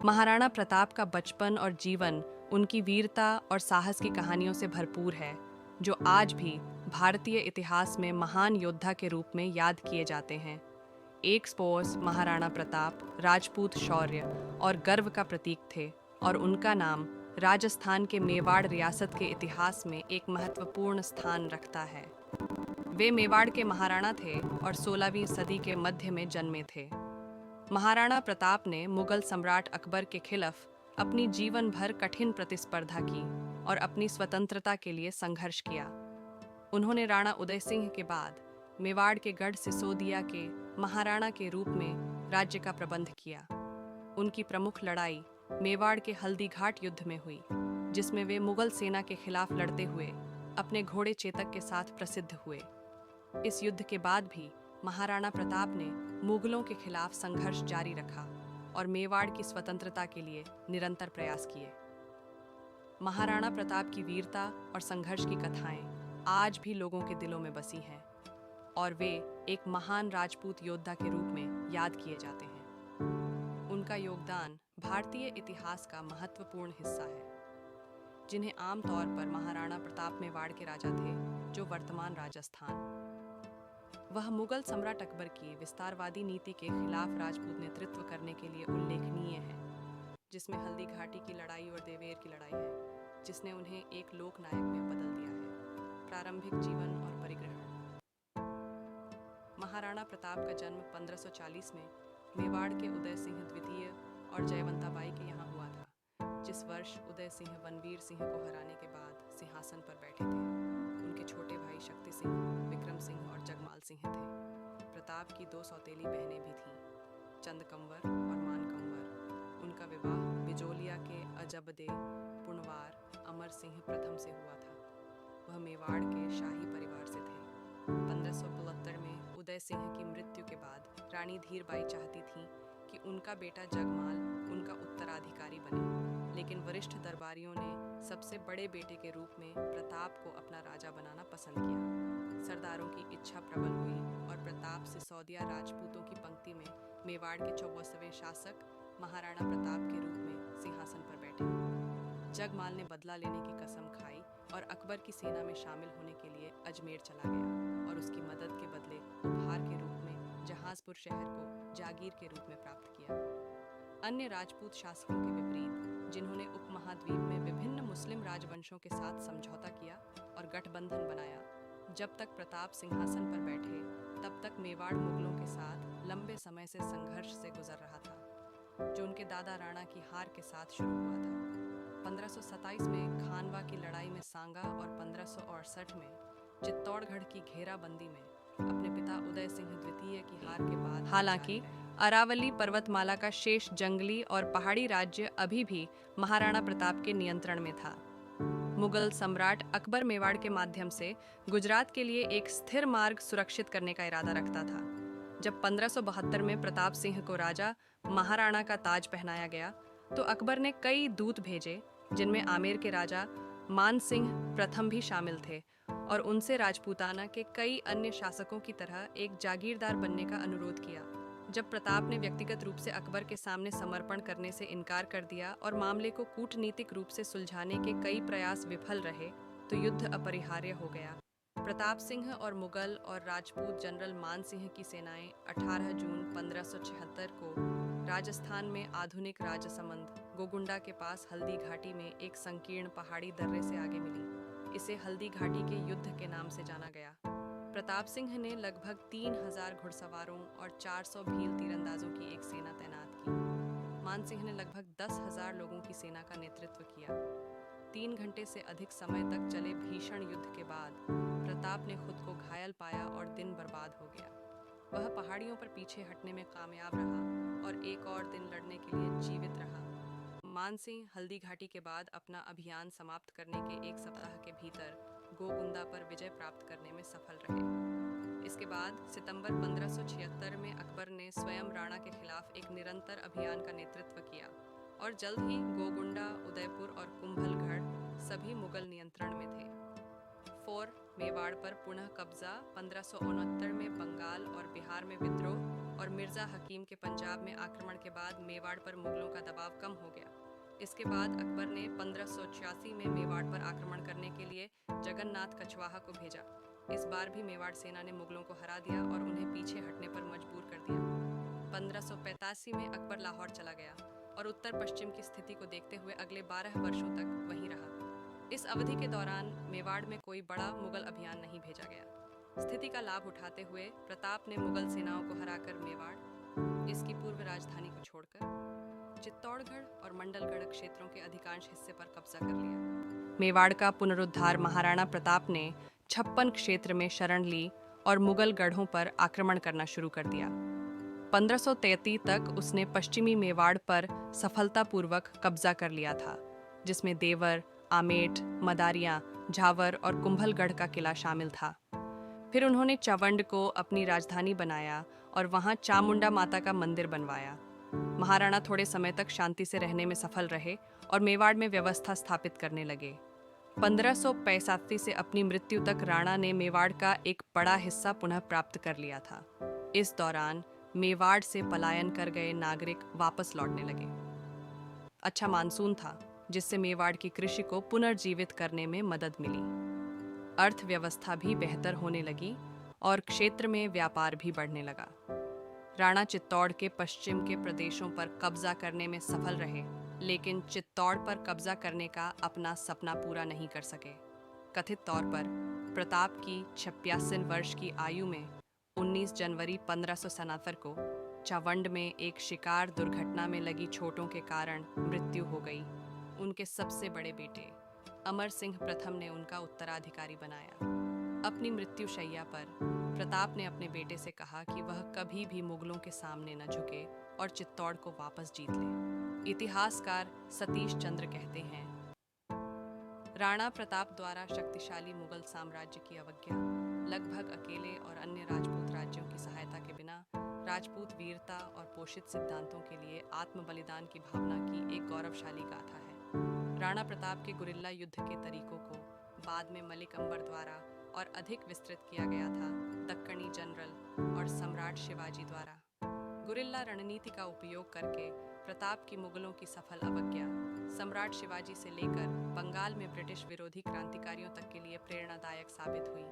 महाराणा प्रताप का बचपन और जीवन उनकी वीरता और साहस की कहानियों से भरपूर है, जो आज भी भारतीय इतिहास में महान योद्धा के रूप में याद किए जाते हैं। एक स्पोर्स महाराणा प्रताप राजपूत शौर्य और गर्व का प्रतीक थे और उनका नाम राजस्थान के मेवाड़ रियासत के इतिहास में एक महत्वपूर्ण स्थान रखता है। वे मेवाड़ के महाराणा थे और 16वीं सदी के मध्य में जन्मे थे। महाराणा प्रताप ने मुगल सम्राट अकबर के खिलाफ अपनी जीवन भर कठिन प्रतिस्पर्धा की और अपनी स्वतंत्रता के लिए संघर्ष किया। उन्होंने राणा उदय सिंह के बाद मेवाड़ के गढ़ सिसोदिया के महाराणा के रूप में राज्य का प्रबंध किया। उनकी प्रमुख लड़ाई मेवाड़ के हल्दीघाट युद्ध में हुई, जिसमें वे मुगल सेना के खिलाफ लड़ते हुए अपने घोड़े चेतक के साथ प्रसिद्ध हुए। इस युद्ध के बाद भी महाराणा प्रताप ने मुगलों के खिलाफ संघर्ष जारी रखा और मेवाड़ की स्वतंत्रता के लिए निरंतर प्रयास किए। महाराणा प्रताप की वीरता और संघर्ष की कथाएं आज भी लोगों के दिलों में बसी हैं और वे एक महान राजपूत योद्धा के रूप में याद किए जाते हैं। उनका योगदान भारतीय इतिहास का महत्वपूर्ण हिस्सा है, जिन्हें आमतौर पर महाराणा प्रताप मेवाड़ के राजा थे, जो वर्तमान राजस्थान। वह मुगल सम्राट अकबर की विस्तारवादी नीति के खिलाफ राजपूत नेतृत्व करने के लिए उल्लेखनीय है, जिसमें हल्दी घाटी की लड़ाई और देवेर की लड़ाई है, जिसने उन्हें एक लोकनायक में बदल दिया है। प्रारंभिक जीवन और परिग्रहण। महाराणा प्रताप का जन्म 1540 में मेवाड़ के उदय सिंह द्वितीय और जयवंताबाई के यहाँ हुआ था, जिस वर्ष उदय सिंह बनवीर सिंह को हराने के बाद सिंहासन पर बैठे थे। उनके छोटे भाई शक्ति सिंह, विक्रम सिंह और जगमाल सिंह थे। प्रताप की 2 सौतेली बहनें भी थीं, चंदकंवर और मानकंवर। उनका विवाह बिजोलिया के अजबदे पुणवार अमर सिंह प्रथम से हुआ था। वह मेवाड़ के शाही परिवार से थे। 1572 में उदय सिंह की मृत्यु के बाद रानी धीरबाई चाहती थीं कि उनका बेटा जगमाल उनका उत्तराधिकारी बने, लेकिन वरिष्ठ दरबारियों ने सबसे बड़े बेटे के रूप में प्रताप को अपना राजा बनाना पसंद किया। सरदारों की इच्छा प्रबल हुई और प्रताप सिसोदिया राजपूतों की पंक्ति में मेवाड़ के 24वें शासक महाराणा प्रताप के रूप में सिंहासन पर बैठे। जगमाल ने बदला लेने की कसम खाई और अकबर की सेना में शामिल होने के लिए अजमेर चला गया और उसकी मदद के बदले उपहार के रूप में जहाजपुर शहर को जागीर के रूप में प्राप्त किया। अन्य राजपूत शासकों के विपरीत, जिन्होंने उपमहाद्वीप में विभिन्न मुस्लिम राजवंशों के साथ समझौता किया और गठबंधन बनाया, जब तक प्रताप सिंहासन पर बैठे तब तक मेवाड़ मुगलों के साथ लंबे समय से संघर्ष से गुजर रहा था, जो उनके दादा राणा की हार के साथ शुरू हुआ था। 1527 में खानवा की लड़ाई में सांगा और 1568 में चित्तौड़गढ़ की घेराबंदी में अपने पिता उदय सिंह द्वितीय की हार के बाद, हालांकि अरावली पर्वतमाला का शेष जंगली और पहाड़ी राज्य अभी भी महाराणा प्रताप के नियंत्रण में था। मुगल सम्राट अकबर मेवाड़ के माध्यम से गुजरात के लिए एक स्थिर मार्ग सुरक्षित करने का इरादा रखता था। जब 1572 में प्रताप सिंह को राजा महाराणा का ताज पहनाया गया, तो अकबर ने कई दूत भेजे, जिनमें आमेर के राजा मान सिंह प्रथम भी शामिल थे, और उनसे राजपूताना के कई अन्य शासकों की तरह एक जागीरदार बनने का अनुरोध किया। जब प्रताप ने व्यक्तिगत रूप से अकबर के सामने समर्पण करने से इनकार कर दिया और मामले को कूटनीतिक रूप से सुलझाने के कई प्रयास विफल रहे, तो युद्ध अपरिहार्य हो गया। प्रताप सिंह और मुगल और राजपूत जनरल मान सिंह की सेनाएं 18 जून 1576 को राजस्थान में आधुनिक राजसमंद गोगुंडा के पास हल्दी घाटी में एक संकीर्ण पहाड़ी दर्रे से आगे मिली। इसे हल्दी घाटी के युद्ध के नाम से जाना गया। प्रताप सिंह ने लगभग 3000 घुड़सवारों और 400 भील तीरंदाजों की एक सेना तैनात की। मान सिंह ने लगभग 10,000 लोगों की सेना का नेतृत्व किया। 3 घंटे से अधिक समय तक चले भीषण युद्ध के बाद प्रताप ने खुद को घायल पाया और दिन बर्बाद हो गया। वह पहाड़ियों पर पीछे हटने में कामयाब रहा और एक और दिन लड़ने के लिए जीवित रहा। मान सिंह हल्दी घाटी के बाद अपना अभियान समाप्त करने के 1 सप्ताह के भीतर गोगुंदा पर विजय प्राप्त करने में सफल रहे। इसके बाद सितंबर 1576 में अकबर ने स्वयं राणा के खिलाफ एक निरंतर अभियान का नेतृत्व किया और जल्द ही गोगुंडा, उदयपुर और कुंभलगढ़ सभी मुगल नियंत्रण में थे। मेवाड़ पर पुनः कब्जा। 1569 में बंगाल और बिहार में विद्रोह। और मिर्ज़ा हकीम के पंजाब में आक्रमण के बाद मेवाड़ पर मुगलों का दबाव कम हो गया। इसके बाद अकबर ने 1586 में मेवाड़ पर आक्रमण करने के लिए जगन्नाथ कछवाहा को भेजा। इस बार भी मेवाड़ सेना ने मुगलों को हरा दिया और उन्हें पीछे हटने पर मजबूर कर दिया। 1585 में अकबर लाहौर चला गया और उत्तर पश्चिम की स्थिति को देखते हुए अगले 12 वर्षों तक वहीं रहा। इस अवधि के दौरान मेवाड़ में कोई बड़ा मुगल अभियान नहीं भेजा गया। स्थिति का लाभ उठाते हुए प्रताप ने मुगल सेनाओं को हराकर मेवाड़, इसकी पूर्व राजधानी को छोड़कर चित्तौड़गढ़ और मंडलगढ़ क्षेत्रों के अधिकांश हिस्से पर कब्जा कर लिया। मेवाड़ का पुनरुद्धार महाराणा प्रताप ने 56 क्षेत्र में शरण ली और मुगल गढ़ों पर आक्रमण करना शुरू कर दिया। 1533 तक उसने पश्चिमी मेवाड़ पर सफलतापूर्वक कब्जा कर लिया था, जिसमें देवर, आमेट, मदारियां, झावर और कुंभलगढ़ का किला शामिल था। फिर उन्होंने चवंड को अपनी राजधानी बनाया और वहां चामुंडा माता का मंदिर बनवाया। महाराणा थोड़े समय तक शांति से रहने में सफल रहे और मेवाड़ में व्यवस्था स्थापित करने लगे। 1585 से अपनी मृत्यु तक राणा ने मेवाड़ का एक बड़ा हिस्सा पुनः प्राप्त कर लिया था। इस दौरान मेवाड़ से पलायन कर गए नागरिक वापस लौटने लगे। अच्छा मानसून था, जिससे मेवाड़ की कृषि को पुनर्जीवित करने में मदद मिली। अर्थव्यवस्था भी बेहतर होने लगी और क्षेत्र में व्यापार भी बढ़ने लगा। राणा चित्तौड़ के पश्चिम के प्रदेशों पर कब्जा करने में सफल रहे, लेकिन चित्तौड़ पर कब्जा करने का अपना सपना पूरा नहीं कर सके। कथित तौर पर प्रताप की 86 वर्ष की आयु में 19 जनवरी 1577 को चवंड में एक शिकार दुर्घटना में लगी चोटों के कारण मृत्यु हो गई। उनके सबसे बड़े बेटे अमर सिंह प्रथम ने उनका उत्तराधिकारी बनाया। अपनी मृत्यु शैया पर प्रताप ने अपने बेटे से कहा कि वह कभी भी मुगलों के सामने न झुके और चित्तौड़ को वापस जीत ले। इतिहासकार सतीश चंद्र कहते हैं, राणा प्रताप द्वारा शक्तिशाली मुगल साम्राज्य की अवज्ञा, लगभग अकेले और अन्य राजपूत राज्यों की सहायता के बिना, राजपूत वीरता और पोषित सिद्धांतों के लिए आत्म बलिदान की भावना की एक गौरवशाली गाथा है। राणा प्रताप के गुरिल्ला युद्ध के तरीकों को बाद में मलिक अंबर द्वारा और अधिक विस्तृत किया गया था, दक्कनी जनरल और सम्राट शिवाजी द्वारा। गुरिल्ला रणनीति का उपयोग करके प्रताप की मुगलों की सफल अवज्ञा सम्राट शिवाजी से लेकर बंगाल में ब्रिटिश विरोधी क्रांतिकारियों तक के लिए प्रेरणादायक साबित हुई।